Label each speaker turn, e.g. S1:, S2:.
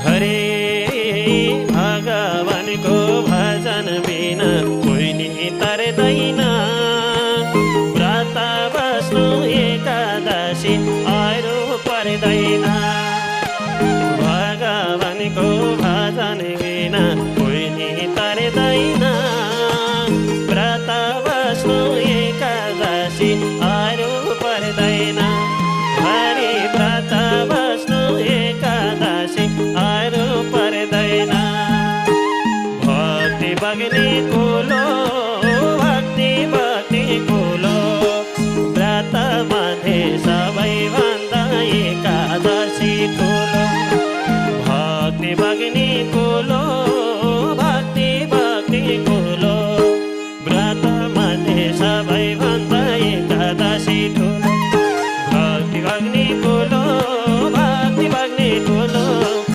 S1: हरे भगवानको भजन बिना कोही नि तर्दैन। व्रत बस्नु एकादशी अरू पर्दैन। भगवानको भजन बिना कोही नि तर्दैन। व्रत बस्नु एकादशी अरू पर्दैन। हरि व्रत बस्नु एकादशी अरू पर्दैन। भक्ति बग्ने कुलो भक्ति भक्ति कुलो व्रत मध्ये सबैभन्दा एकादशी ठुलो। भक्ति बग्ने